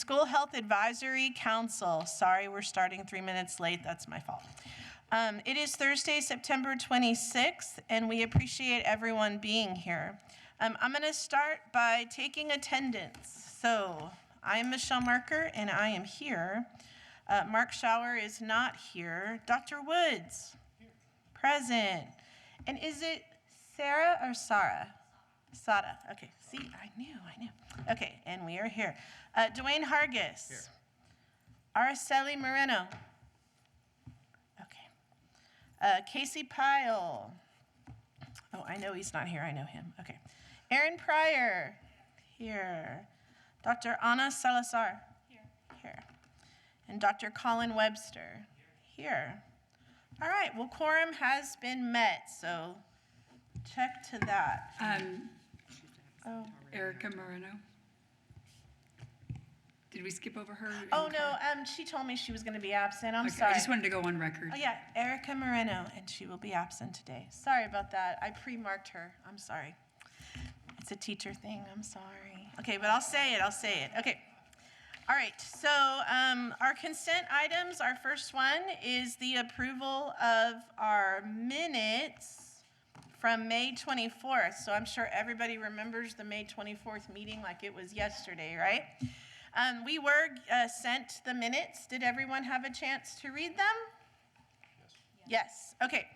School Health Advisory Council. Sorry, we're starting 3 minutes late. That's my fault. It is Thursday, September 26th, and we appreciate everyone being here. I'm going to start by taking attendance. So I'm Michelle Marker, and I am here. Mark Schauer is not here. Dr. Woods, here. Present. And is it Sarah or Sarah? Sada. Okay. See, I knew. Okay, and we are here. Dwayne Hargis. Here. Araceli Moreno. Okay. Casey Pyle. Oh, I know he's not here. I know him. Okay. Aaron Pryor. Here. Dr. Ana Salazar. Here. And Dr. Colin Webster. Here. All right. Well, quorum has been met, so check to that. Erica Moreno. Did we skip over her? Oh, no, she told me she was going to be absent. I'm sorry. I just wanted to go on record. Oh, yeah, Erica Moreno, and she will be absent today. Sorry about that. I pre-marked her. I'm sorry. It's a teacher thing. I'm sorry. Okay, but I'll say it. Okay. All right, so our consent items, our first one is the approval of our minutes from May 24th. So I'm sure everybody remembers the May 24th meeting like it was yesterday, right? We were sent the minutes. Did everyone have a chance to read them? Yes. Okay.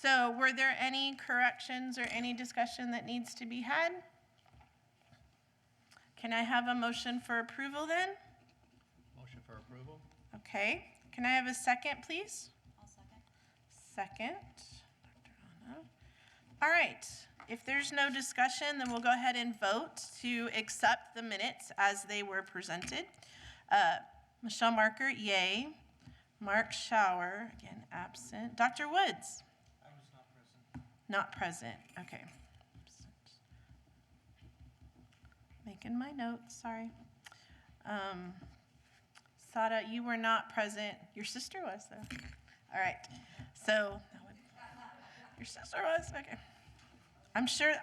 So were there any corrections or any discussion that needs to be had? Can I have a motion for approval then? Motion for approval. Okay. Can I have a second, please? I'll second. Second. Dr. Anna. All right. If there's no discussion, then we'll go ahead and vote to accept the minutes as they were presented. Michelle Marker, yay. Mark Schauer, again, absent. Dr. Woods? I was not present. Not present. Okay. Absent. Making my notes, sorry. Sada, you were not present. Your sister was, though. All right. So, your sister was? Okay. I'm sure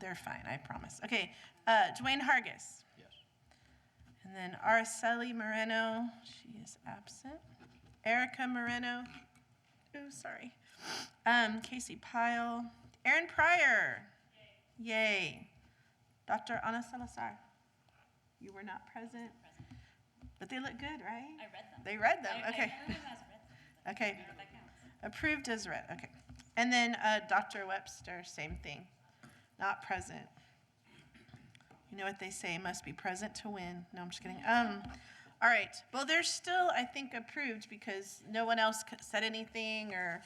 they're fine, I promise. Okay. Dwayne Hargis. Yes. And then Araceli Moreno, she is absent. Erica Moreno. Oh, sorry. Casey Pyle. Aaron Pryor. Yay. Yay. Dr. Ana Salazar. You were not present. But they look good, right? I read them. They read them, okay. I read them. Okay. That counts. Approved as read, okay. And then Dr. Webster, same thing. Not present. You know what they say, must be present to win. No, I'm just kidding. All right. Well, they're still, I think, approved because no one else said anything, or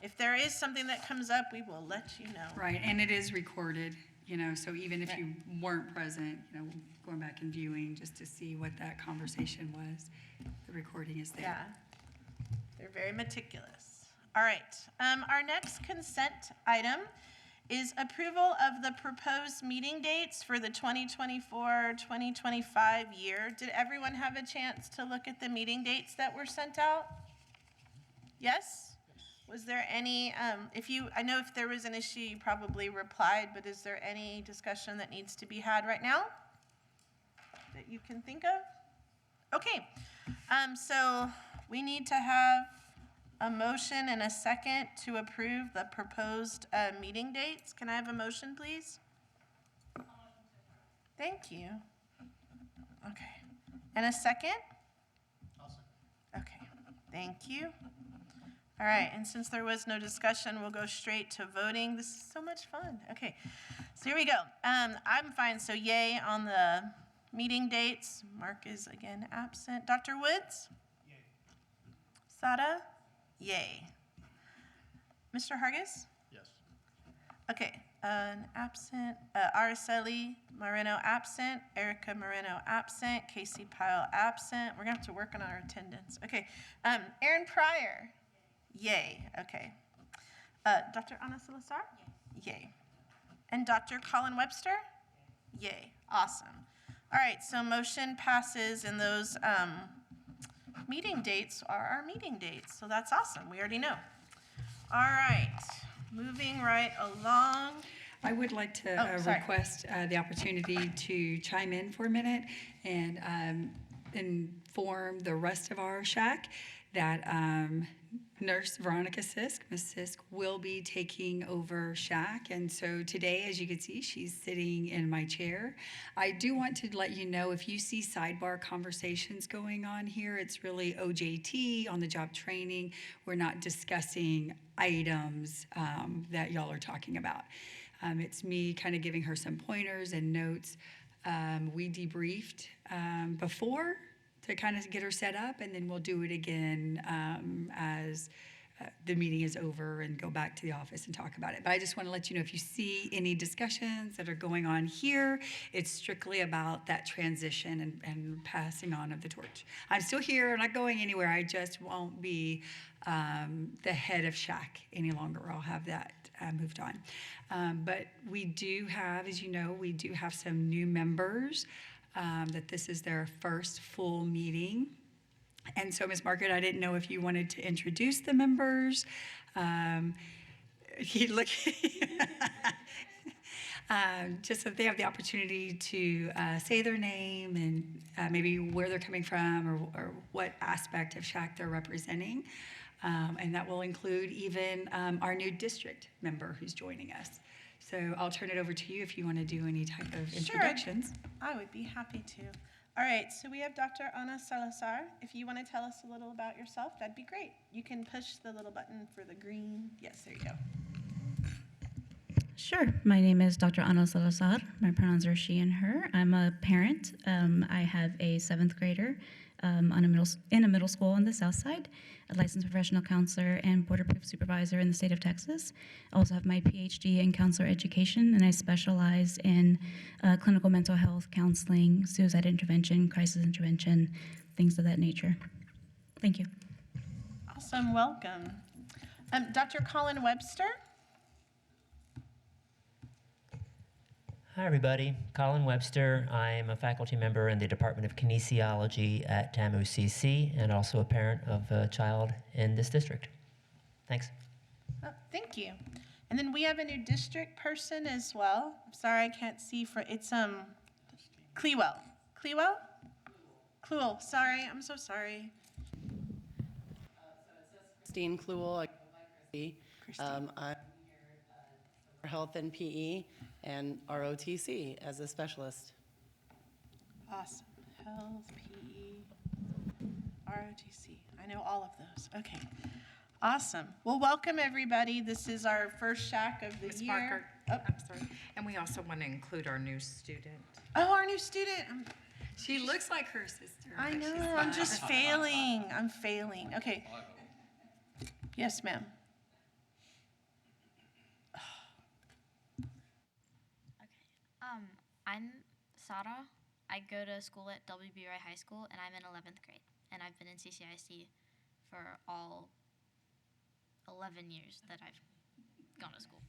if there is something that comes up, we will let you know. Right, and it is recorded, so even if you weren't present, going back and viewing just to see what that conversation was, the recording is there. Yeah. They're very meticulous. All right. Our next consent item is approval of the proposed meeting dates for the 2024-2025 year. Did everyone have a chance to look at the meeting dates that were sent out? Yes? Was there any, I know if there was an issue, you probably replied, but is there any discussion that needs to be had right now that you can think of? Okay. So we need to have a motion and a second to approve the proposed meeting dates. Can I have a motion, please? Thank you. Okay. And a second? I'll second. Okay. Thank you. All right. And since there was no discussion, we'll go straight to voting. This is so much fun. Okay. So here we go. I'm fine. So yay on the meeting dates. Mark is again absent. Dr. Woods? Yay. Sada? Yay. Mr. Hargis? Yes. Okay. An absent. Araceli Moreno absent. Erica Moreno absent. Casey Pyle absent. We're going to have to work on our attendance. Okay. Aaron Pryor? Yay. Okay. Dr. Ana Salazar? Yay. And Dr. Colin Webster? Yay. Awesome. All right. So motion passes, and those meeting dates are our meeting dates. So that's awesome. We already know. All right. Moving right along. I would like to Sorry. request the opportunity to chime in for a minute and inform the rest of our SHAC that Nurse Veronica Sisk, Ms. Sisk, will be taking over SHAC. And so today, as you can see, she's sitting in my chair. I do want to let you know, if you see sidebar conversations going on here, it's really OJT, on the job training. We're not discussing items that y'all are talking about. It's me kind of giving her some pointers and notes. We debriefed before to kind of get her set up, and then we'll do it again as the meeting is over and go back to the office and talk about it. But I just want to let you know, if you see any discussions that are going on here, it's strictly about that transition and passing on of the torch. I'm still here, I'm not going anywhere. I just won't be the head of SHAC any longer. I'll have that moved on. But we do have, as you know, we do have some new members that this is their first full meeting. And so, Ms. Margaret, I didn't know if you wanted to introduce the members. Just so they have the opportunity to say their name and maybe where they're coming from or what aspect of SHAC they're representing. And that will include even our new district member who's joining us. So I'll turn it over to you if you want to do any type of introductions. Sure, I would be happy to. All right, so we have Dr. Ana Salazar. If you want to tell us a little about yourself, that'd be great. You can push the little button for the green. Yes, there you go. Sure. My name is Dr. Ana Salazar. My pronouns are she and her. I'm a parent. I have a 7th grader in a middle school on the south side, a licensed professional counselor and board-approved supervisor in the state of Texas. I also have my PhD in counselor education, and I specialize in clinical mental health counseling, suicide intervention, crisis intervention, things of that nature. Thank you. Awesome, welcome. Dr. Colin Webster. Hi, everybody. Colin Webster. I'm a faculty member in the Department of Kinesiology at TAMU CC and also a parent of a child in this district. Thanks. Oh, thank you. And then we have a new district person as well. I'm sorry, I can't see for, it's Clewell. Clewell? Clewell, sorry, I'm so sorry. Christine Kluel, I go by Christy. I'm here for health and PE and ROTC as a specialist. Awesome. Health, PE, ROTC. I know all of those. Okay. Awesome. Well, welcome everybody. This is our first SHAC of the Ms. year. Parker, Oh. I'm sorry. And we also want to include our new student. Oh, our new student. She looks like her sister. I but she's know. I'm not. just failing. I'm failing. Okay. Yes, ma'am. I'm Sara. I go to school at WBRI High School, and I'm in 11th grade. And I've been in CCIC for all 11 years that I've gone to school.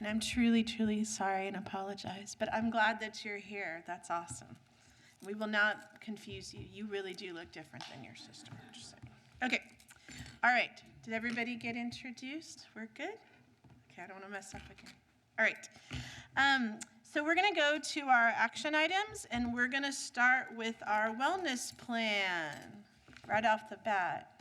And I'm truly, truly sorry and apologize, but I'm glad that you're here. That's awesome. We will not confuse you. You really do look different than your sister. Just saying. Okay. All right. Did everybody get introduced? We're good? Okay, I don't want to mess up again. All right. So we're going to go to our action items, and we're going to start with our wellness plan right off the bat.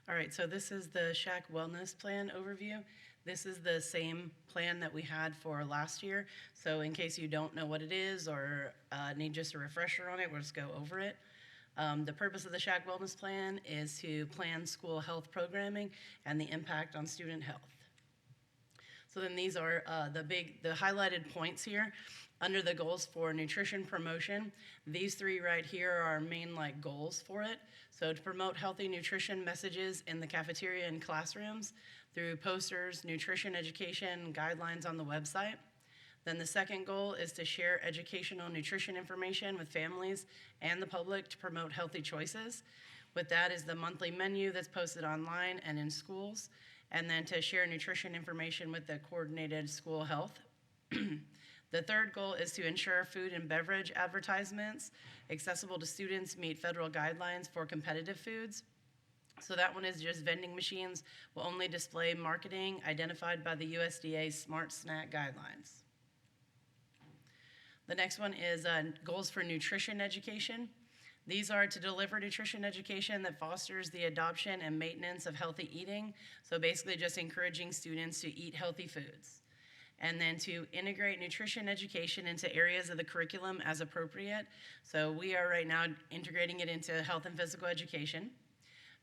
All right, so this is the SHAC Wellness Plan overview. This is the same plan that we had for last year. So in case you don't know what it is or need just a refresher on it, we'll just go over it. The purpose of the SHAC Wellness Plan is to plan school health programming and the impact on student health. So then these are the highlighted points here under the goals for nutrition promotion. These three right here are our main like goals for it. So to promote healthy nutrition messages in the cafeteria and classrooms through posters, nutrition education, guidelines on the website. Then the second goal is to share educational nutrition information with families and the public to promote healthy choices. With that is the monthly menu that's posted online and in schools, and then to share nutrition information with the coordinated school health. The third goal is to ensure food and beverage advertisements accessible to students meet federal guidelines for competitive foods. So that one is just vending machines will only display marketing identified by the USDA Smart Snack Guidelines. The next one is goals for nutrition education. These are to deliver nutrition education that fosters the adoption and maintenance of healthy eating. So basically just encouraging students to eat healthy foods. And then to integrate nutrition education into areas of the curriculum as appropriate. So we are right now integrating it into health and physical education.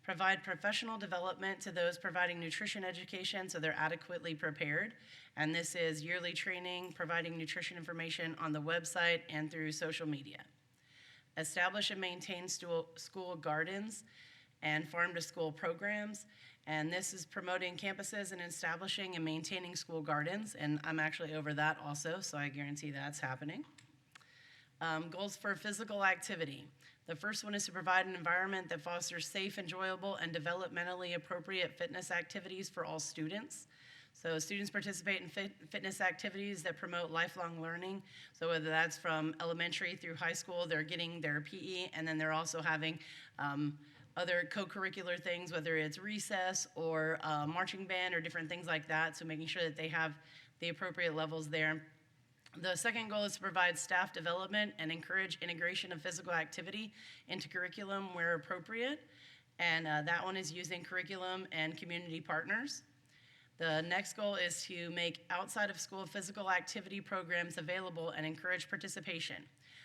Provide professional development to those providing nutrition education so they're adequately prepared. And this is yearly training, providing nutrition information on the website and through social media. Establish and maintain school gardens and farm-to-school programs. And this is promoting campuses and establishing and maintaining school gardens. And I'm actually over that also, so I guarantee that's happening. Goals for physical activity. The first one is to provide an environment that fosters safe, enjoyable, and developmentally appropriate fitness activities for all students. So students participate in fitness activities that promote lifelong learning. So whether that's from elementary through high school, they're getting their PE, and then they're also having other co-curricular things, whether it's recess or marching band or different things like that. So making sure that they have the appropriate levels there. The second goal is to provide staff development and encourage integration of physical activity into curriculum where appropriate. And that one is using curriculum and community partners. The next goal is to make outside of school physical activity programs available and encourage participation.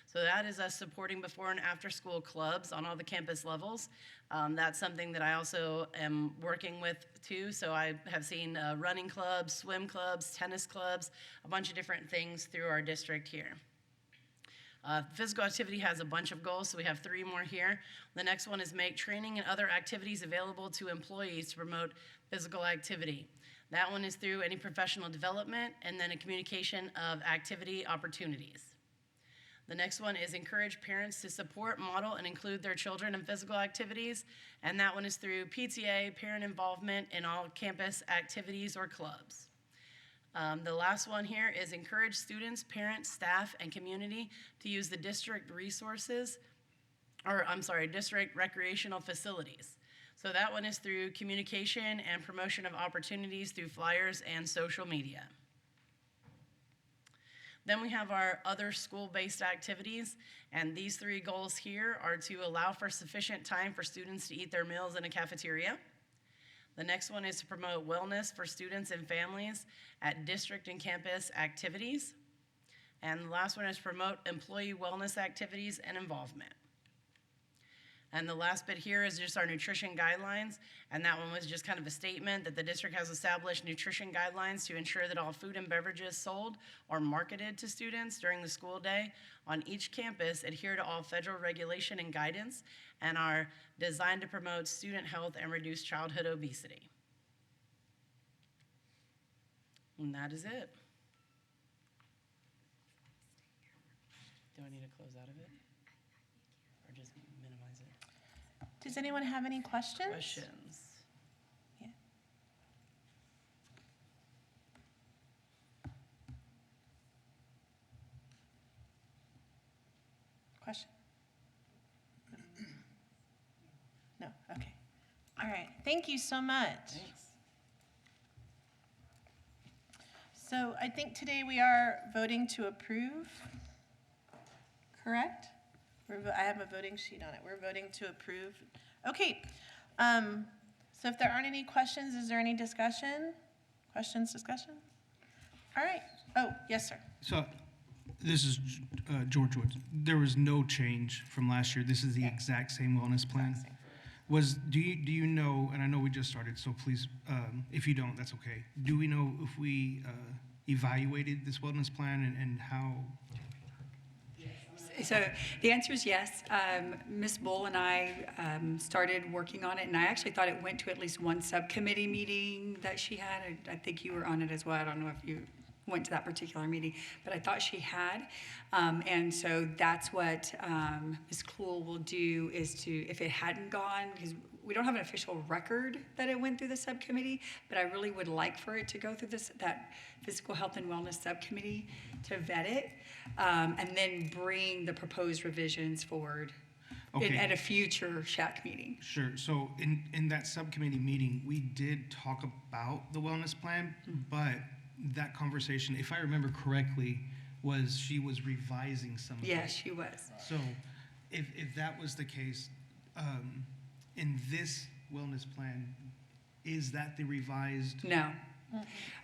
So that is us supporting before and after school clubs on all the campus levels. That's something that I also am working with too. So I have seen running clubs, swim clubs, tennis clubs, a bunch of different things through our district here. Physical activity has a bunch of goals, so we have 3 more here. The next one is make training and other activities available to employees to promote physical activity. That one is through any professional development and then a communication of activity opportunities. The next one is encourage parents to support, model, and include their children in physical activities. And that one is through PTA, parent involvement in all campus activities or clubs. The last one here is encourage students, parents, staff, and community to use the district resources, district recreational facilities. So that one is through communication and promotion of opportunities through flyers and social media. Then we have our other school-based activities, and these 3 goals here are to allow for sufficient time for students to eat their meals in a cafeteria. The next one is to promote wellness for students and families at district and campus activities. And the last one is promote employee wellness activities and involvement. And the last bit here is just our nutrition guidelines, and that one was just kind of a statement that the district has established nutrition guidelines to ensure that all food and beverages sold or marketed to students during the school day on each campus adhere to all federal regulation and guidance and are designed to promote student health and reduce childhood obesity. And that is it. Do I need to close out of it? Or just minimize it? Does anyone have any questions? Questions? Yeah. Question? No, okay. All right, thank you so much. Thanks. So I think today we are voting to approve, correct? I have a voting sheet on it. We're voting to approve. Okay, so if there aren't any questions, is there any discussion? Questions, discussion? All right. Oh, yes, sir. So, this is George Woods. There was no change from last year. This is the exact same wellness plan. Do you know, and I know we just started, so please, if you don't, that's okay. Do we know if we evaluated this wellness plan and how? So the answer is yes. Ms. Bull and I started working on it, and I actually thought it went to at least one subcommittee meeting that she had. I think you were on it as well. I don't know if you went to that particular meeting, but I thought she had. And so that's what Ms. Klool will do, is to, if it hadn't gone, because we don't have an official record that it went through the subcommittee, but I really would like for it to go through that physical health and wellness subcommittee to vet it, and then bring the proposed revisions forward Okay. at a future SHAC meeting. Sure. So in that subcommittee meeting, we did talk about the wellness plan, but that conversation, if I remember correctly, was she was revising some of it. Yes, she was. So if that was the case, in this wellness plan, is that the revised? No.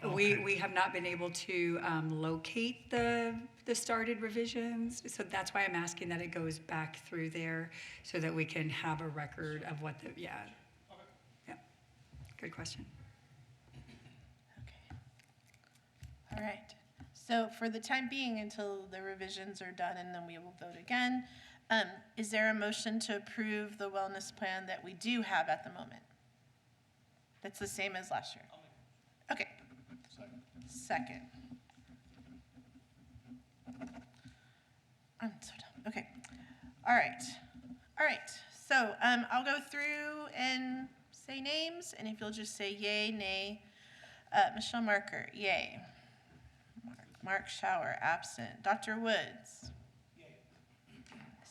Okay. We have not been able to locate the started revisions, so that's why I'm asking that it goes back through there so that we can have a record of what yeah. Good question. Okay. All right. So for the time being, until the revisions are done and then we will vote again, is there a motion to approve the wellness plan that we do have at the moment? That's the same as last year? Okay. Second. I'm so dumb. Okay. All right. All right. So I'll go through and say names, and if you'll just say yay, nay. Michelle Marker, yay. Mark Schauer, absent. Dr. Woods. Yay.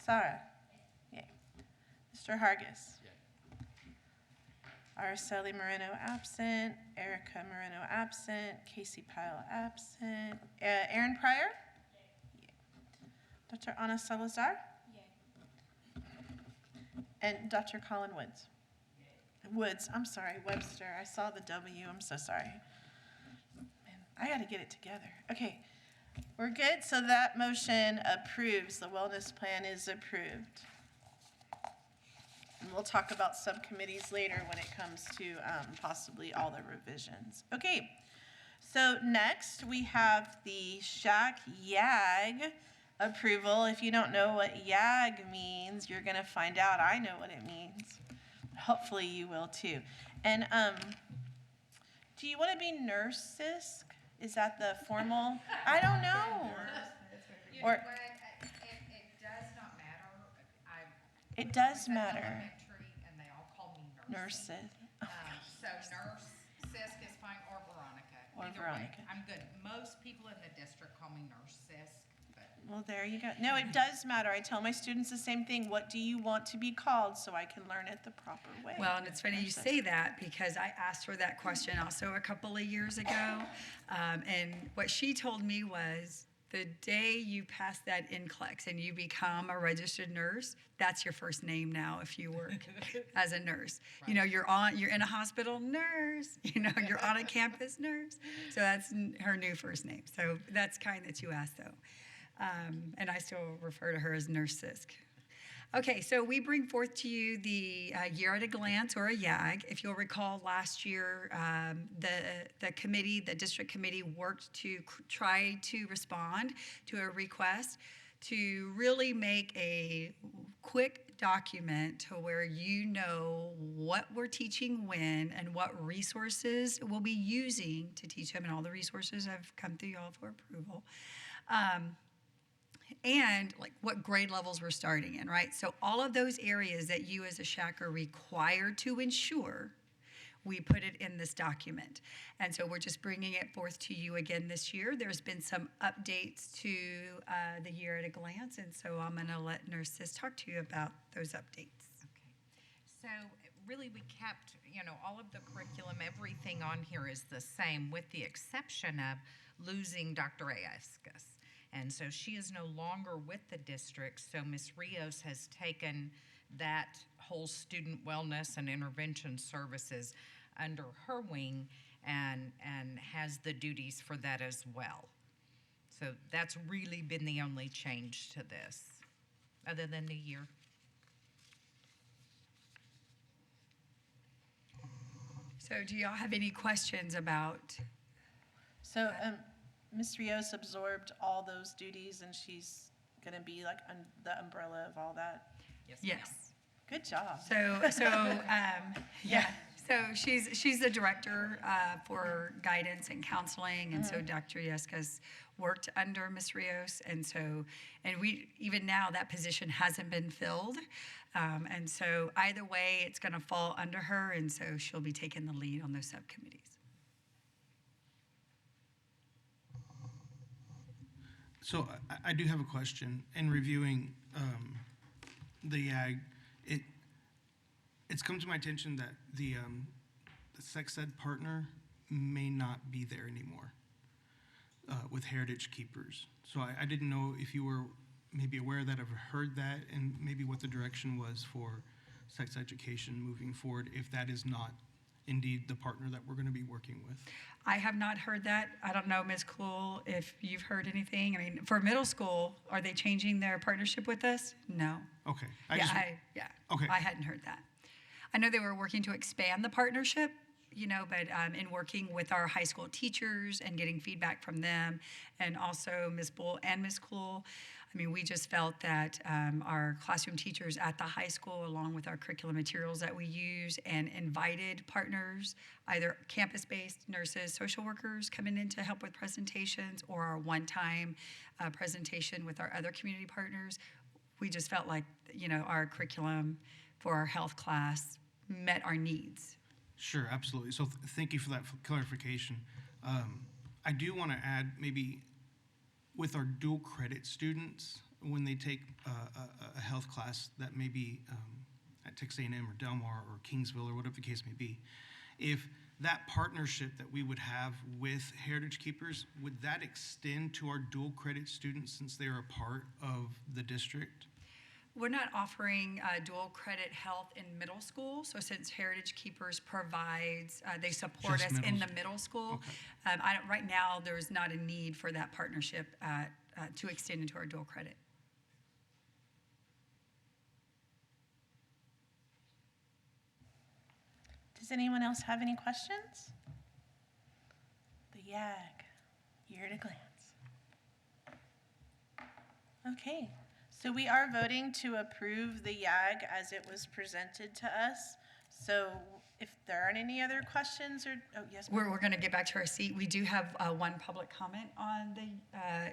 Sarah. Yay. Mr. Hargis. Araceli Moreno, absent. Erica Moreno, absent. Casey Pyle, absent. Aaron Pryor. Yay. Dr. Ana Salazar. Yay. And Dr. Colin Woods. Yay. Woods, I'm sorry, Webster. I saw the W. I'm so sorry. I got to get it together. Okay, we're good. So that motion approves. The wellness plan is approved. And we'll talk about subcommittees later when it comes to possibly all the revisions. Okay, so next we have the SHAC YAG approval. If you don't know what YAG means, you're going to find out. I know what it means. Hopefully you will too. And do you want to be nurse, Sisk? Is that the formal? I don't know. Or It does not matter. It does I was at matter. elementary, and they all call me nurse. Nurses. So nurse, Sisk is fine, or Veronica. Or Either way, Veronica. I'm good. Most people in the district call me nurse Sisk, but Well, there you go. No, it does matter. I tell my students the same thing. What do you want to be called so I can learn it the proper way? Well, and it's funny you say that, because I asked her that question also a couple of years ago. And what she told me was, the day you pass that NCLEX and you become a registered nurse, that's your first name now if you work as a nurse. You know, you're in a hospital, nurse. You know, you're on a campus, nurse. So that's her new first name. So that's kind that you asked, though. And I still refer to her as Nurse Sisk. Okay, so we bring forth to you the year at a glance, or a YAG. If you'll recall, last year the district committee worked to try to respond to a request to really make a quick document to where you know what we're teaching when and what resources we'll be using to teach them, and all the resources have come through y'all for approval. And like what grade levels we're starting in, right? So all of those areas that you as a SHAC are required to ensure, we put it in this document. And so we're just bringing it forth to you again this year. There's been some updates to the year at a glance, and so I'm gonna let Nurse Sis talk to you about those updates. okay. So really, we kept, all of the curriculum, everything on here is the same, with the exception of losing Dr. Aescus. And so she is no longer with the district, so Ms. Rios has taken that whole student wellness and intervention services under her wing and has the duties for that as well. So that's really been the only change to this, other than the year. So do y'all have any questions about? So, Ms. Rios absorbed all those duties, and she's gonna be like the umbrella of all that. Yes. Good job. Yeah. So she's the director for guidance and counseling, and so Dr. Yescas worked under Ms. Rios, and we even now that position hasn't been filled, and so either way it's going to fall under her, and so she'll be taking the lead on those subcommittees. So I do have a question. In reviewing the YAG, it's come to my attention that the sex ed partner may not be there anymore with Heritage Keepers. So I didn't know if you were maybe aware of that, I've heard that, and maybe what the direction was for sex education moving forward, if that is not indeed the partner that we're going to be working with. I have not heard that. I don't know, Ms. Klool, if you've heard anything. I mean, for middle school, are they changing their partnership with us? No. Okay. Okay. I hadn't heard that. I know they were working to expand the partnership, but in working with our high school teachers and getting feedback from them, and also Ms. Bull and Ms. Klool, I mean, we just felt that our classroom teachers at the high school, along with our curriculum materials that we use, and invited partners, either campus-based nurses, social workers coming in to help with presentations, or our one-time presentation with our other community partners. We just felt like, our curriculum for our health class met our needs. Sure, absolutely. So thank you for that clarification. I do want to add, maybe with our dual credit students, when they take a health class that may be at Texas A&M or Del Mar or Kingsville or whatever the case may be, if that partnership that we would have with Heritage Keepers, would that extend to our dual credit students since they are a part of the district? We're not offering dual credit health in middle school. So since Heritage Keepers provides, they support Just us in middle the middle school. Okay. Right now, there's not a need for that partnership to extend into our dual credit. Does anyone else have any questions? The YAG, year at a glance. Okay. So we are voting to approve the YAG as it was presented to us. So if there aren't any other questions or, oh, yes. We're going to get back to our seat. We do have one public comment on the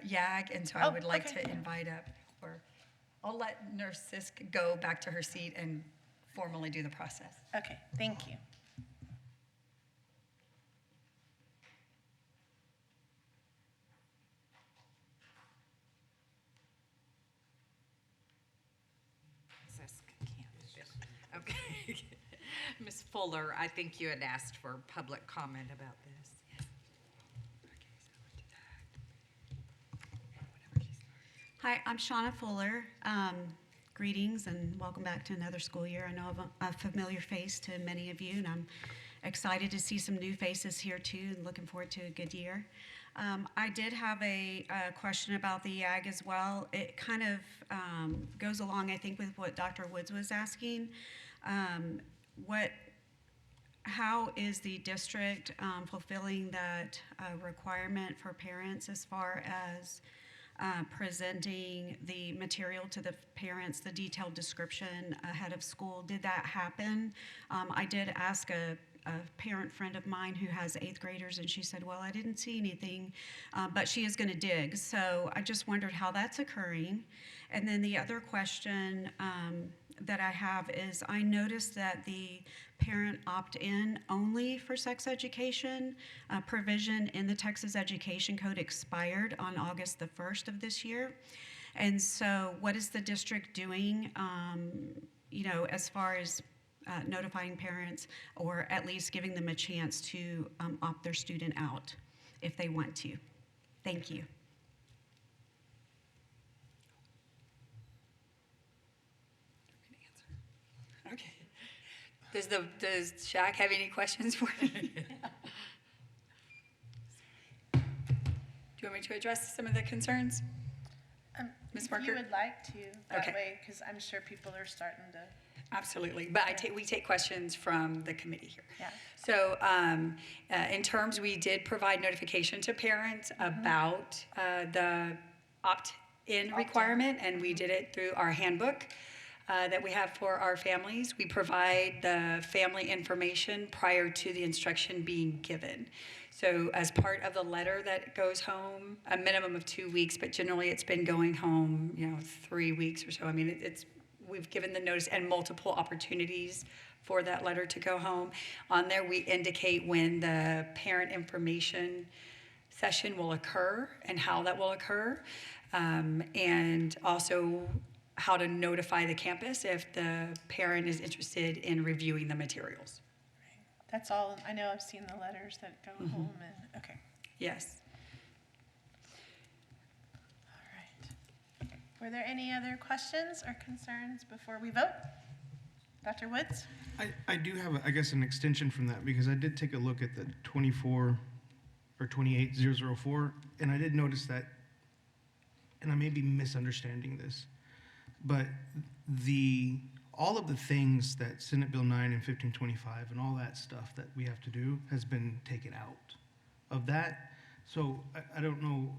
YAG, and so I would like to invite up, or I'll let Nurse Sisk go back to her seat and formally do the process. Okay, thank you. Okay. Ms. Fuller, I think you had asked for public comment about this. Hi, I'm Shauna Fuller. Greetings and welcome back to another school year. I know I'm a familiar face to many of you, and I'm excited to see some new faces here too, and looking forward to a good year. I did have a question about the YAG as well. It kind of goes along, I think, with what Dr. Woods was asking. How is the district fulfilling that requirement for parents as far as presenting the material to the parents, the detailed description ahead of school? Did that happen? I did ask a parent friend of mine who has 8th graders, and she said, well, I didn't see anything, but she is going to dig. So I just wondered how that's occurring. And then the other question that I have is, I noticed that the parent opt-in only for sex education provision in the Texas Education Code expired on August the 1st of this year. And so what is the district doing, as far as notifying parents, or at least giving them a chance to opt their student out if they want to? Thank you. Okay. Does SHAC have any questions for me? Do you want me to address some of the concerns? Ms. If Parker? you would like to, that Okay. way, because I'm sure people are starting to. Absolutely, but we take questions from the committee here. Yeah. So in terms, we did provide notification to parents about the opt-in requirement, and we did it through our handbook that we have for our families. We provide the family information prior to the instruction being given. So as part of the letter that goes home, a minimum of 2 weeks, but generally it's been going home, 3 weeks or so. I mean, we've given the notice and multiple opportunities for that letter to go home. On there, we indicate when the parent information session will occur and how that will occur, and also how to notify the campus if the parent is interested in reviewing the materials. That's all. I know I've seen the letters that go home and, okay. Yes. All right. Were there any other questions or concerns before we vote? Dr. Woods? I do have, I guess, an extension from that, because I did take a look at the 24 or 28004, and I did notice that, and I may be misunderstanding this, but all of the things that Senate Bill 9 and 1525 and all that stuff that we have to do has been taken out of that. So I don't know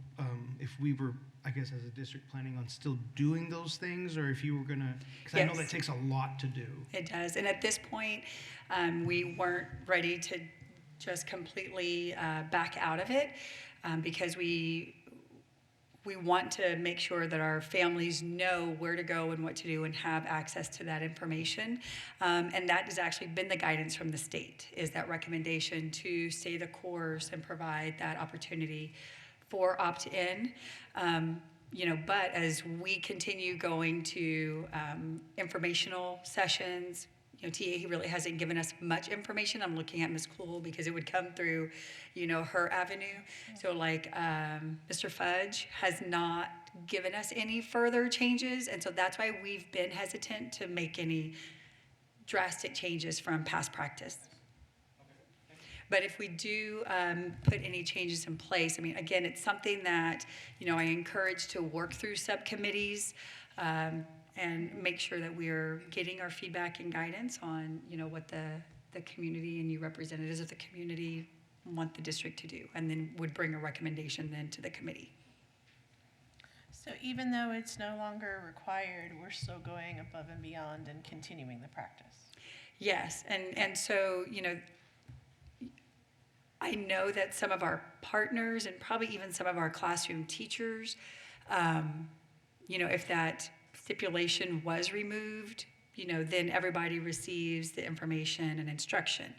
if we were, I guess, as a district planning on still doing those things, or if you were gonna, because I know that takes a lot to do. It does, and at this point, we weren't ready to just completely back out of it, because we want to make sure that our families know where to go and what to do and have access to that information. And that has actually been the guidance from the state, is that recommendation to stay the course and provide that opportunity for opt-in. But as we continue going to informational sessions, TA, he really hasn't given us much information. I'm looking at Ms. Cool because it would come through, her avenue. So like Mr. Fudge has not given us any further changes. And so that's why we've been hesitant to make any drastic changes from past practice. But if we do put any changes in place, I mean, again, it's something that, I encourage to work through subcommittees, and make sure that we're getting our feedback and guidance on, what the community and you representatives of the community want the district to do, and then would bring a recommendation then to the committee. So even though it's no longer required, we're still going above and beyond and continuing the practice? Yes, and so, I know that some of our partners and probably even some of our classroom teachers, if that stipulation was removed, then everybody receives the information and instruction.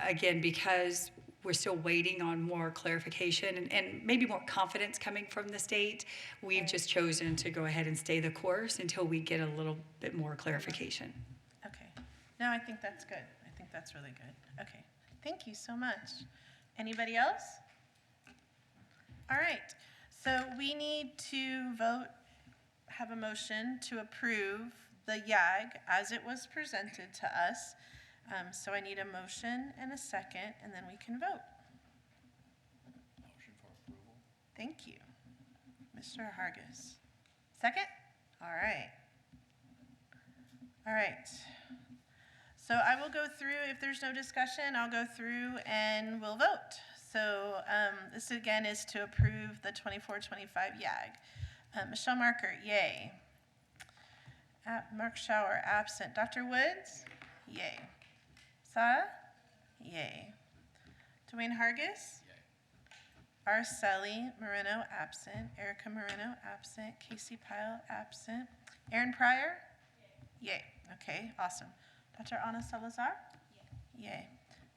Again, because we're still waiting on more clarification and maybe more confidence coming from the state, we've just chosen to go ahead and stay the course until we get a little bit more clarification. Okay. No, I think that's good. I think that's really good. Okay. Thank you so much. Anybody else? All right. So we need to have a motion to approve the YAG as it was presented to us. So I need a motion and a second, and then we can vote. Motion for approval. Thank you. Mr. Hargis. Second? All right. All right. So I will go through, if there's no discussion, I'll go through and we'll vote. So this again is to approve the 24-25 YAG. Michelle Marker, yay. Mark Schauer, absent. Dr. Woods, yay. Sara, yay. Dwayne Hargis, yay. Araceli Moreno, absent. Erica Moreno, absent. Casey Pyle, absent. Aaron Pryor, yay. Yay. Okay, awesome. Dr. Ana Salazar, yay. Yay.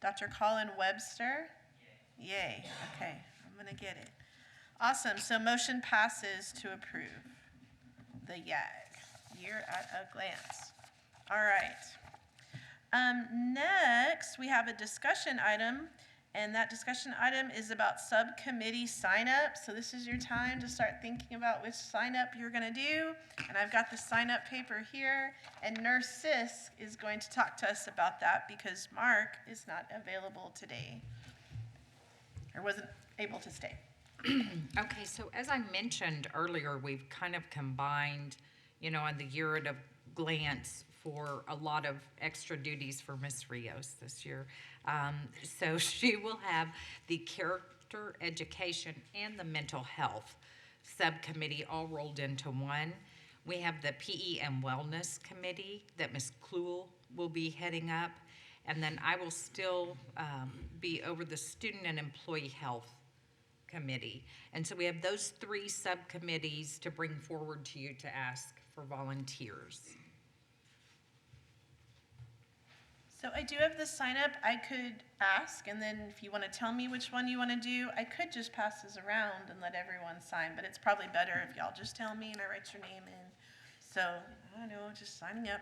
Dr. Colin Webster, yay. Yay. Okay, I'm gonna get it. Awesome, so motion passes to approve the YAG, year at a glance. All right. Next, we have a discussion item, and that discussion item is about subcommittee sign-up. So this is your time to start thinking about which sign-up you're gonna do. And I've got the sign-up paper here, and Nurse Sisk is going to talk to us about that because Mark is not available today, or wasn't able to stay. Okay, so as I mentioned earlier, we've kind of combined, on the year at a glance for a lot of extra duties for Miss Rios this year. So she will have the character education and the mental health subcommittee all rolled into one. We have the PE and Wellness Committee that Ms. Kluhl will be heading up. And then I will still be over the Student and Employee Health Committee. And so we have those three subcommittees to bring forward to you to ask for volunteers. So I do have the sign up. I could ask, and then if you want to tell me which one you want to do, I could just pass this around and let everyone sign, but it's probably better if y'all just tell me and I write your name in. So, I don't know, just signing up.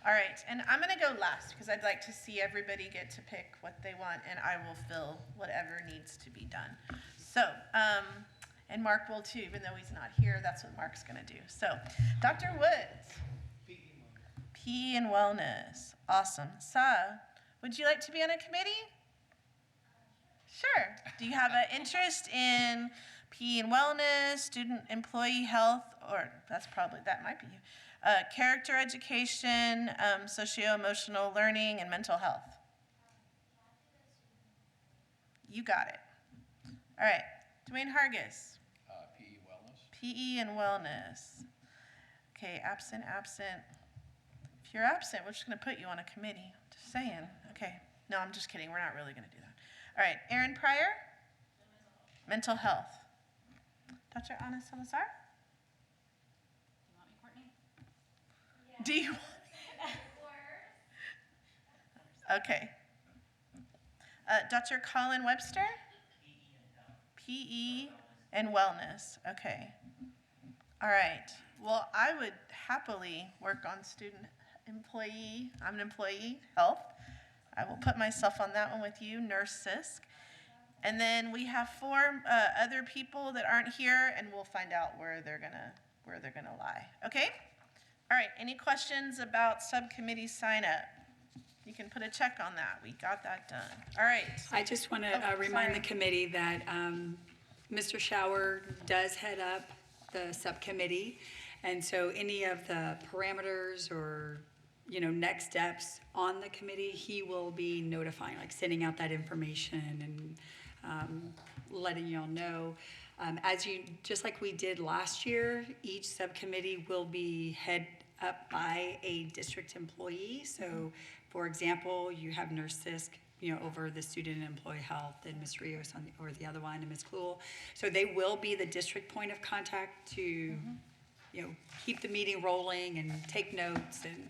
All right, and I'm going to go last because I'd like to see everybody get to pick what they want, and I will fill whatever needs to be done. So, and Mark will too, even though he's not here, that's what Mark's going to do. So, Dr. Woods. PE and Wellness. Awesome. Sa, would you like to be on a committee? Sure. Do you have an interest in PE and Wellness, Student Employee Health, or that might be you, character education, socio-emotional learning, and mental health? You got it. All right. Dwayne Hargis. PE Wellness. PE and Wellness. Okay, absent. If you're absent, we're just going to put you on a committee. Just saying. Okay. No, I'm just kidding. We're not really going to do that. All right. Aaron Pryor? Mental health. Dr. Ana Salazar? Do you want me? Okay. Dr. Colin Webster? PE and Wellness. Okay. All right. Well, I would happily work on student employee. I'm an employee health. I will put myself on that one with you, Nurse Sisk. And then we have 4 other people that aren't here, and we'll find out where they're gonna lie. Okay? All right. Any questions about subcommittee sign up? You can put a check on that. We got that done. All right. I just want to remind the committee that Mr. Schauer does head up the subcommittee. And so any of the parameters or, next steps on the committee, he will be notifying, like sending out that information and letting y'all know. Just like we did last year, each subcommittee will be head up by a district employee. So, for example, you have Nurse Sisk, over the student and employee health, and Ms. Rios over the other one, and Ms. Kluhl. So they will be the district point of contact to, keep the meeting rolling and take notes and,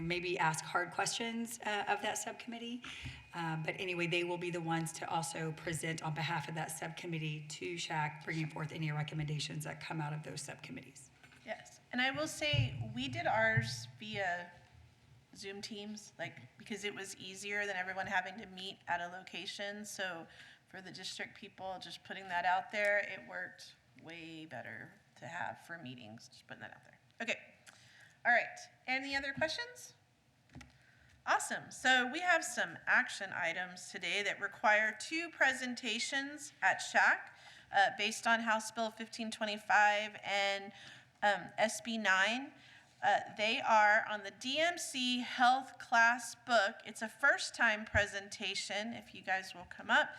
maybe ask hard questions of that subcommittee. But anyway, they will be the ones to also present on behalf of that subcommittee to SHAC, bringing forth any recommendations that come out of those subcommittees. Yes. And I will say, we did ours via Zoom Teams, because it was easier than everyone having to meet at a location. So for the district people, just putting that out there, it worked way better to have for meetings, just putting that out there. Okay. All right. Any other questions? Awesome. So we have some action items today that require 2 presentations at SHAC based on House Bill 1525 and SB 9. They are on the DMC Health Class Book. It's a first-time presentation, if you guys will come up.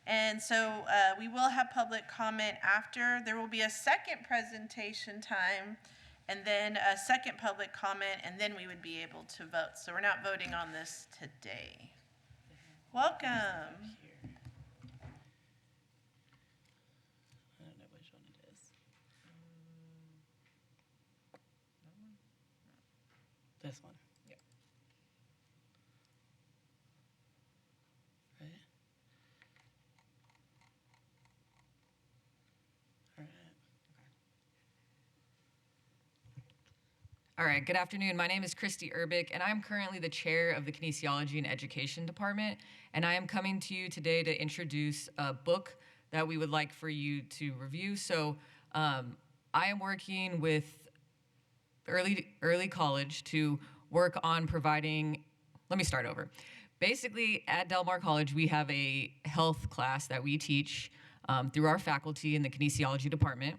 And so we will have public comment after. There will be a second presentation time, and then a second public comment, and then we would be able to vote. So we're not voting on this today. Welcome. I don't know which one it is. This one. Yep. Right? All right. All right, good afternoon. My name is Christy Urbick, and I'm currently the chair of the Kinesiology and Education Department, and I am coming to you today to introduce a book that we would like for you to review. So I am working with early college to work on providing, let me start over. Basically, at Del Mar College, we have a health class that we teach through our faculty in the kinesiology department.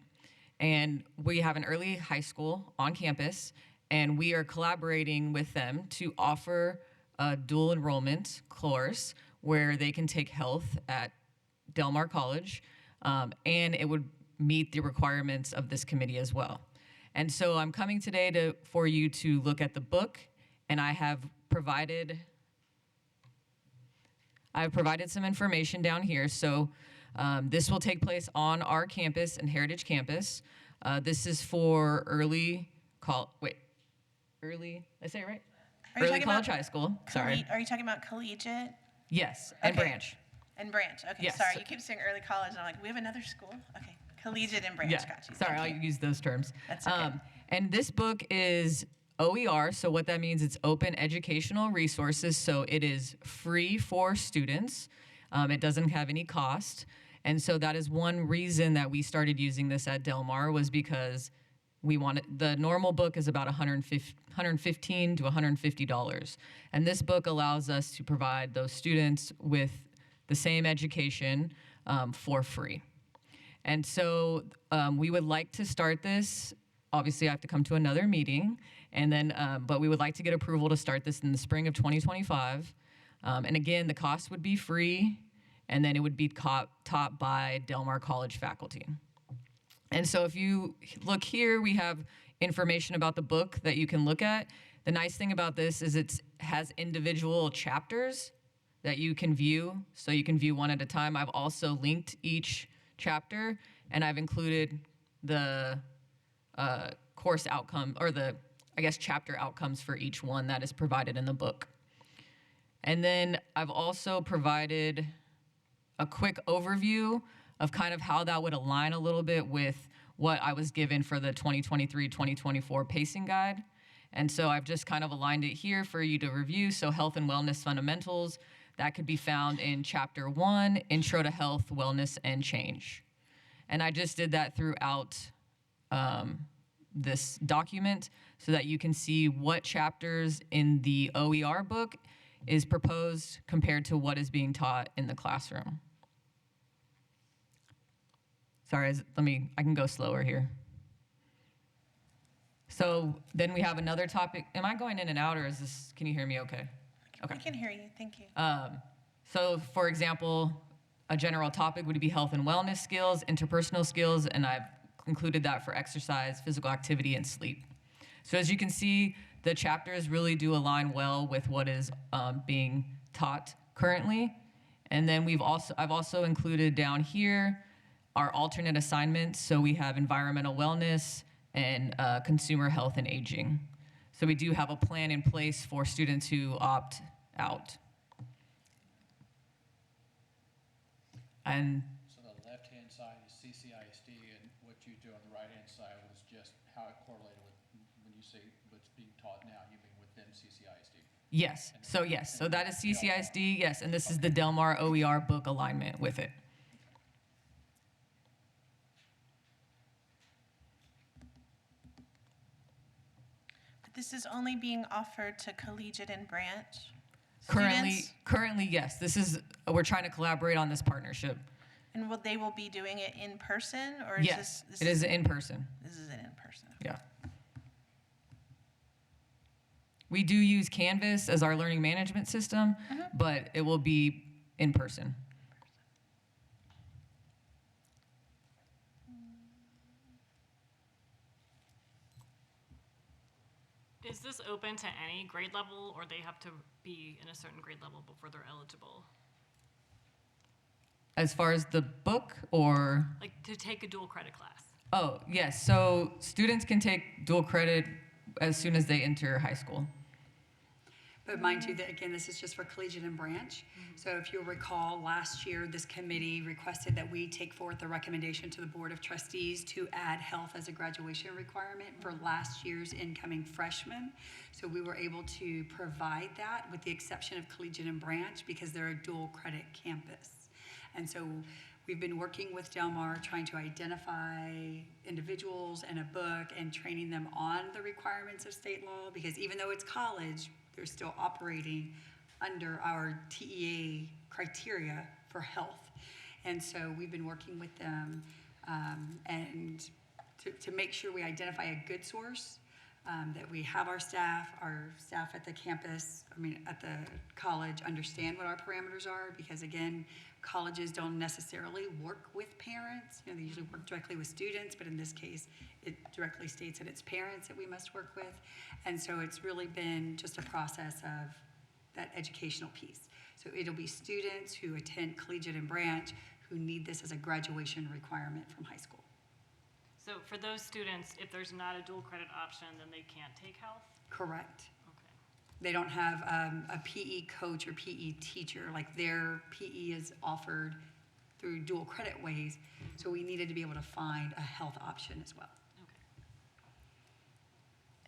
And we have an early high school on campus, and we are collaborating with them to offer a dual enrollment course where they can take health at Del Mar College, and it would meet the requirements of this committee as well. And so I'm coming today for you to look at the book, and I have provided some information down here. So this will take place on our campus and Heritage Campus. This is for early, did I say it right? Early college, high school, sorry. Are you talking about collegiate? Yes, and Okay. branch. And branch, okay, Yes. sorry, you keep saying early college, and I'm like, we have another school? Okay, collegiate and branch, Yeah, got you. sorry, Thank I'll you. use those terms. That's okay. And this book is OER, so what that means, it's open educational resources, so it is free for students. It doesn't have any cost. And so that is one reason that we started using this at Del Mar, was because the normal book is about $115 to $150. And this book allows us to provide those students with the same education for free. And so we would like to start this. Obviously, I have to come to another meeting, and then, but we would like to get approval to start this in the spring of 2025. And again, the cost would be free, and then it would be taught by Del Mar College faculty. And so if you look here, we have information about the book that you can look at. The nice thing about this is it has individual chapters that you can view, so you can view one at a time. I've also linked each chapter, and I've included the course outcome, or chapter outcomes for each one that is provided in the book. And then I've also provided a quick overview of kind of how that would align a little bit with what I was given for the 2023-2024 pacing guide. And so I've just kind of aligned it here for you to review. So health and wellness fundamentals, that could be found in Chapter 1, Intro to Health, Wellness, and Change. And I just did that throughout this document so that you can see what chapters in the OER book is proposed compared to what is being taught in the classroom. Sorry, I can go slower here. So then we have another topic. Am I going in and out, or can you hear me okay? Okay. I can hear you, thank you. So for example, a general topic would be health and wellness skills, interpersonal skills, and I've included that for exercise, physical activity, and sleep. So as you can see, the chapters really do align well with what is being taught currently. And then I've also included down here our alternate assignments. So we have environmental wellness and consumer health and aging. So we do have a plan in place for students who opt out. And So the left-hand side is CCISD, and what you do on the right-hand side was just how it correlated with, when you say what's being taught now, you mean within CCISD? yes, so that is CCISD, yes, and this is the Del Mar OER book alignment with it. But this is only being offered to collegiate and branch students? Currently, yes. We're trying to collaborate on this partnership. And they will be doing it in person, or is Yes, this? it is in person. This is an in-person. Yeah. We do use Canvas as our learning management system, but it will be in person. Is this open to any grade level, or they have to be in a certain grade level before they're eligible? As far as the book, or? Like to take a dual credit class? Oh, yes. So students can take dual credit as soon as they enter high school. But mind you, that again, this is just for collegiate and branch. So if you'll recall, last year, this committee requested that we take forth a recommendation to the Board of Trustees to add health as a graduation requirement for last year's incoming freshmen. So we were able to provide that, with the exception of collegiate and branch, because they're a dual credit campus. And so we've been working with Del Mar, trying to identify individuals and a book and training them on the requirements of state law, because even though it's college, they're still operating under our TEA criteria for health. And so we've been working with them and to make sure we identify a good source that we have our staff at the campus, at the college, understand what our parameters are, because again, colleges don't necessarily work with parents. They usually work directly with students, but in this case, it directly states that it's parents that we must work with. And so it's really been just a process of that educational piece. So it'll be students who attend collegiate and branch who need this as a graduation requirement from high school. So for those students, if there's not a dual credit option, then they can't take health? Correct. Okay. They don't have a PE coach or PE teacher, like their PE is offered through dual credit ways, so we needed to be able to find a health option as well. Okay.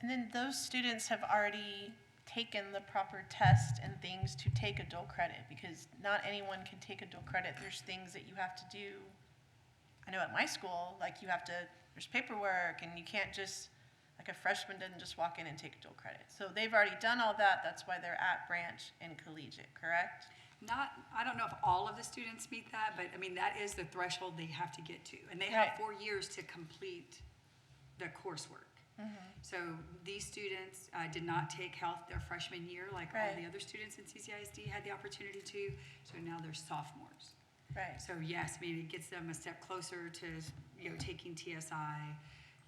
And then those students have already taken the proper test and things to take a dual credit, because not anyone can take a dual credit. There's things that you have to do. I know at my school, like there's paperwork, and you can't just, like a freshman doesn't just walk in and take a dual credit. So they've already done all that. That's why they're at branch and collegiate, correct? I don't know if all of the students meet that, but that is the threshold they have to get to. And they have Right. 4 years to complete the coursework. So these students did not take health their freshman year like all Right. the other students in CCISD had the opportunity to. So now they're sophomores. Right. So yes, it gets them a step closer to, taking TSI,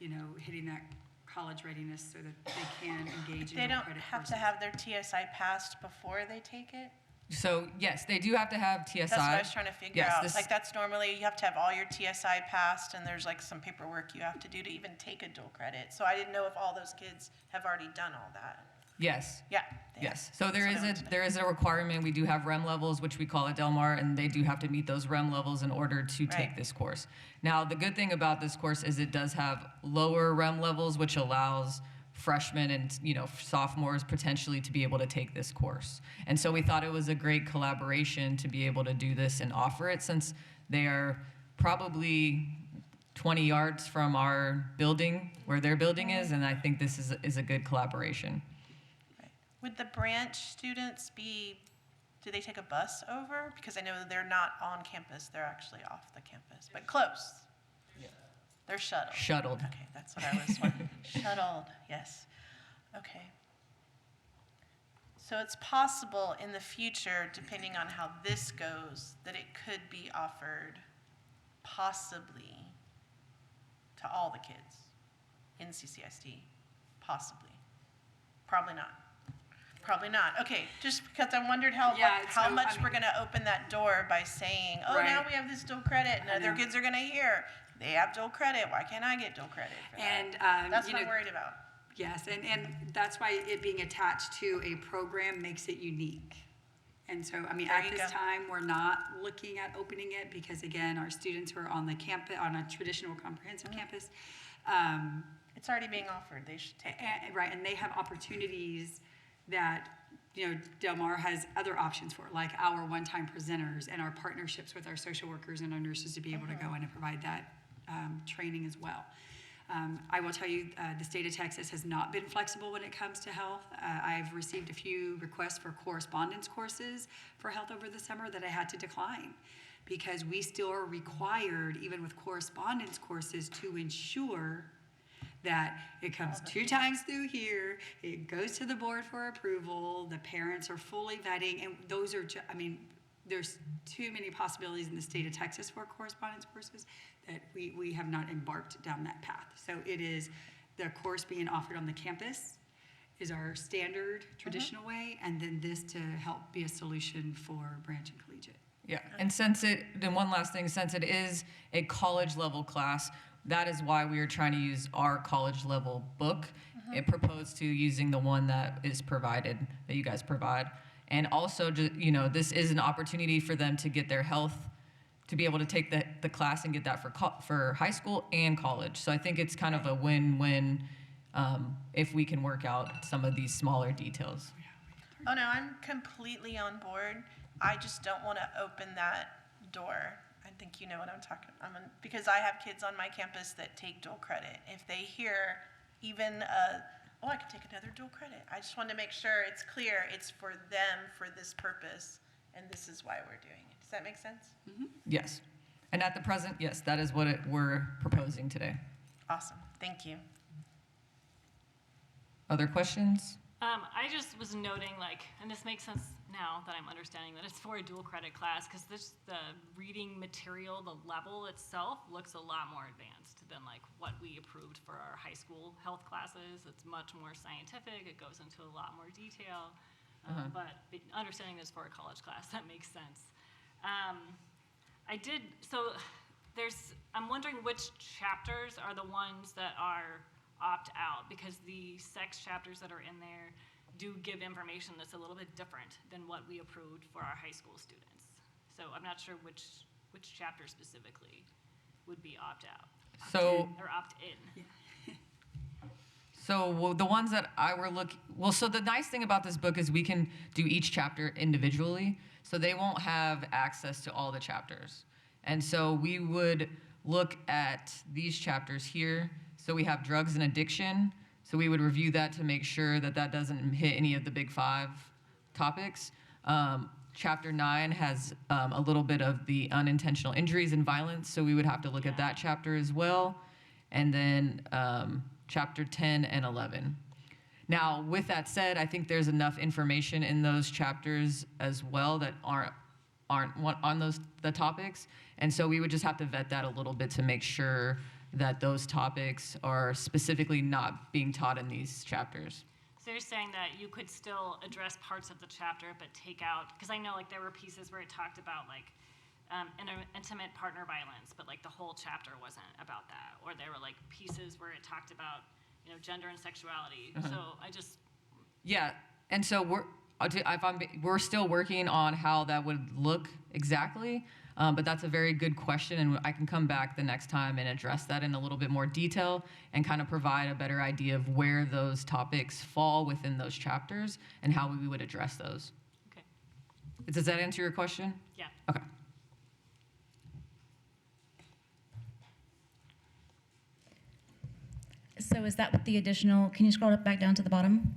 hitting that college readiness so that they can engage in They dual don't credit have to courses. have their TSI passed before they take it? So yes, they do have to have TSI. That's what I was trying to figure Yes, out. this- Like that's normally, you have to have all your TSI passed, and there's like some paperwork you have to do to even take a dual credit. So I didn't know if all those kids have already done all that. Yes. Yeah. they Yes, have. so there That's is what I wanted to know. there is a requirement. We do have REM levels, which we call at Del Mar, and they do have to meet those REM levels in order to take Right. this course. Now, the good thing about this course is it does have lower REM levels, which allows freshmen and sophomores potentially to be able to take this course. And so we thought it was a great collaboration to be able to do this and offer it, since they are probably 20 yards from our building, where their building is, and I think this is a good collaboration. Would the branch students do they take a bus over? Because I know they're not on campus, they're actually off the campus, but close. They're shuttled. Shuttled. Okay, that's what I was wondering. Shuttled, yes. Okay. So it's possible in the future, depending on how this goes, that it could be offered possibly to all the kids in CCISD. Possibly. Probably not. Probably not. Okay, just because I wondered how much we're gonna open that door by saying, oh, now Right. we have this dual credit, and I other know. kids are gonna hear, they have dual credit, why can't I get dual credit for that? And, That's what I'm worried about. Yes, and that's why it being attached to a program makes it unique. And so, There at you this go. time, we're not looking at opening it because again, our students who are on the campus, on a traditional comprehensive campus, It's already being offered, they should take it. right, and they have opportunities that, Del Mar has other options for, like our one-time presenters and our partnerships with our social workers and our nurses to be able to go in and provide that training as well. I will tell you, the state of Texas has not been flexible when it comes to health. I've received a few requests for correspondence courses for health over the summer that I had to decline because we still are required, even with correspondence courses, to ensure that it comes 2 times through here, it goes to the board for approval, the parents are fully vetting, and those are, there's too many possibilities in the state of Texas for correspondence courses that we have not embarked down that path. So it is the course being offered on the campus is our standard traditional way, and then this to help be a solution for branch and collegiate. Yeah, and then one last thing, since it is a college level class, that is why we are trying to use our college level book. It proposed to using the one that is provided, that you guys provide. And also, this is an opportunity for them to get their health, to be able to take the class and get that for high school and college. So I think it's kind of a win-win if we can work out some of these smaller details. Oh, no, I'm completely on board. I just don't want to open that door. I think you know what I'm talking about. Because I have kids on my campus that take dual credit. If they hear even, I could take another dual credit. I just want to make sure it's clear it's for them for this purpose, and this is why we're doing it. Does that make sense? Yes. And at the present, yes, that is what we're proposing today. Awesome. Thank you. Other questions? I just was noting, like, and this makes sense now that I'm understanding that it's for a dual credit class, because the reading material, the level itself looks a lot more advanced than like what we approved for our high school health classes. It's much more scientific. It goes into a lot more detail. But understanding this for a college class, that makes sense. I'm wondering which chapters are the ones that are opt out, because the sex chapters that are in there do give information that's a little bit different than what we approved for our high school students. So I'm not sure which chapter specifically would be opt out. Or opt in. So the ones that so the nice thing about this book is we can do each chapter individually, so they won't have access to all the chapters. And so we would look at these chapters here. So we have drugs and addiction. So we would review that to make sure that that doesn't hit any of the big 5 topics. Chapter 9 has a little bit of the unintentional injuries and violence. So we would have to look at that chapter as well. And then chapter 10 and 11. Now, with that said, I think there's enough information in those chapters as well that aren't on the topics. And so we would just have to vet that a little bit to make sure that those topics are specifically not being taught in these chapters. So you're saying that you could still address parts of the chapter, but take out, because I know like there were pieces where it talked about like intimate partner violence, but like the whole chapter wasn't about that. Or there were like pieces where it talked about, gender and sexuality. So I just... Yeah, and so we're still working on how that would look exactly, but that's a very good question, and I can come back the next time and address that in a little bit more detail and kind of provide a better idea of where those topics fall within those chapters and how we would address those. Okay. Does that answer your question? Yeah. Okay. So is that what the additional, can you scroll it back down to the bottom?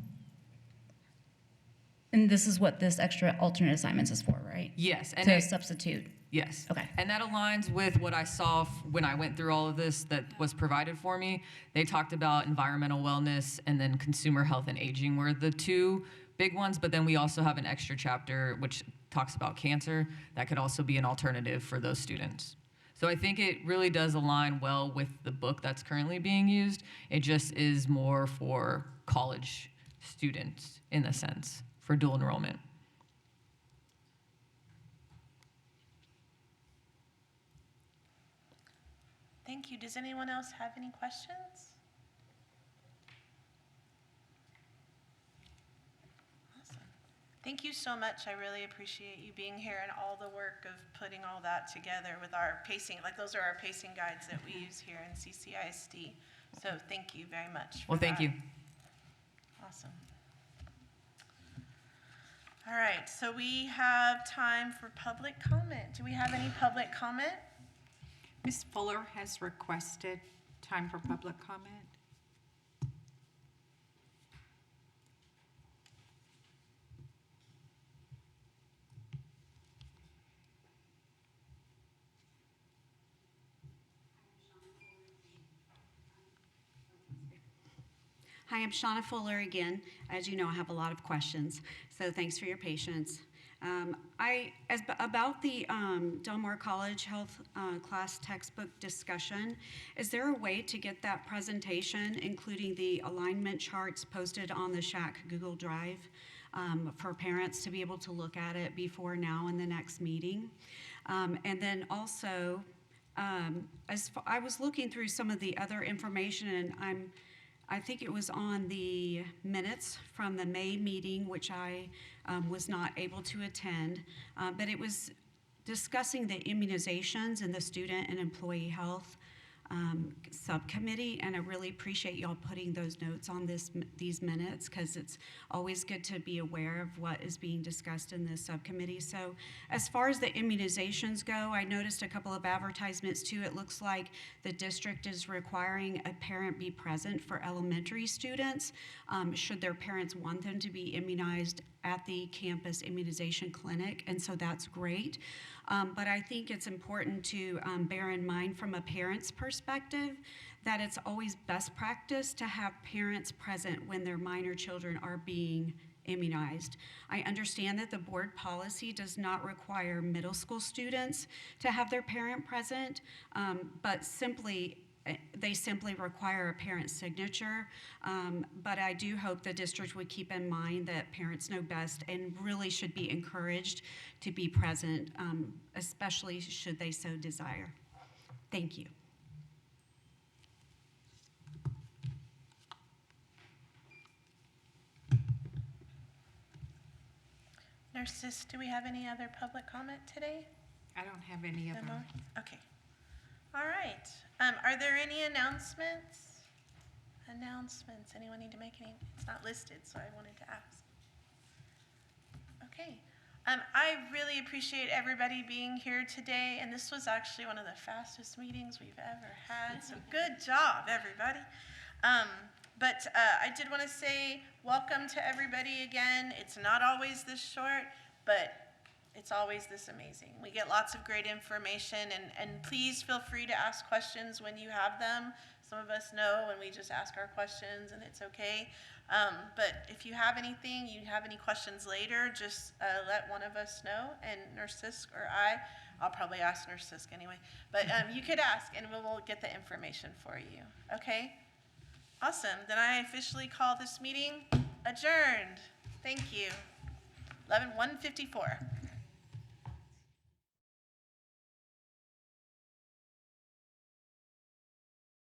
And this is what this extra alternate assignments is for, right? Yes. And To substitute. Yes. Okay. And that aligns with what I saw when I went through all of this that was provided for me. They talked about environmental wellness and then consumer health and aging were the 2 big ones, but then we also have an extra chapter which talks about cancer. That could also be an alternative for those students. So I think it really does align well with the book that's currently being used. It just is more for college students in a sense, for dual enrollment. Thank you. Does anyone else have any questions? Awesome. Thank you so much. I really appreciate you being here and all the work of putting all that together with our pacing. Like those are our pacing guides that we use here in CCISD. So thank you very much. Well, thank you. Awesome. All right, so we have time for public comment. Do we have any public comment? Ms. Fuller has requested time for public comment. Hi, I'm Shauna Fuller again. As you know, I have a lot of questions, so thanks for your patience. About the Del Mar College Health class textbook discussion, is there a way to get that presentation, including the alignment charts, posted on the SHAC Google Drive for parents to be able to look at it before now and the next meeting? And then also, I was looking through some of the other information, and I think it was on the minutes from the May meeting, which I was not able to attend, but it was discussing the immunizations and the student and employee health subcommittee, and I really appreciate y'all putting those notes on these minutes, because it's always good to be aware of what is being discussed in this subcommittee. So as far as the immunizations go, I noticed a couple of advertisements too. It looks like the district is requiring a parent be present for elementary students, should their parents want them to be immunized at the campus immunization clinic, and so that's great. But I think it's important to bear in mind from a parent's perspective that it's always best practice to have parents present when their minor children are being immunized. I understand that the board policy does not require middle school students to have their parent present, but they simply require a parent's signature. But I do hope the district would keep in mind that parents know best and really should be encouraged to be present, especially should they so desire. Thank you. Nurses, do we have any other public comment today? I don't have any of No them. more? Okay. All right. Are there any announcements? Announcements. Anyone need to make any? It's not listed, so I wanted to ask. Okay. I really appreciate everybody being here today, and this was actually one of the fastest meetings we've ever had, so good job, everybody. But I did want to say welcome to everybody again. It's not always this short, but it's always this amazing. We get lots of great information, and please feel free to ask questions when you have them. Some of us know when we just ask our questions, and it's okay. But if you have anything, you have any questions later, just let one of us know, and Nurse Sisk or I'll probably ask Nurse Sisk anyway, but you could ask, and we'll get the information for you, okay? Awesome, then I officially call this meeting adjourned. Thank you. 1:54.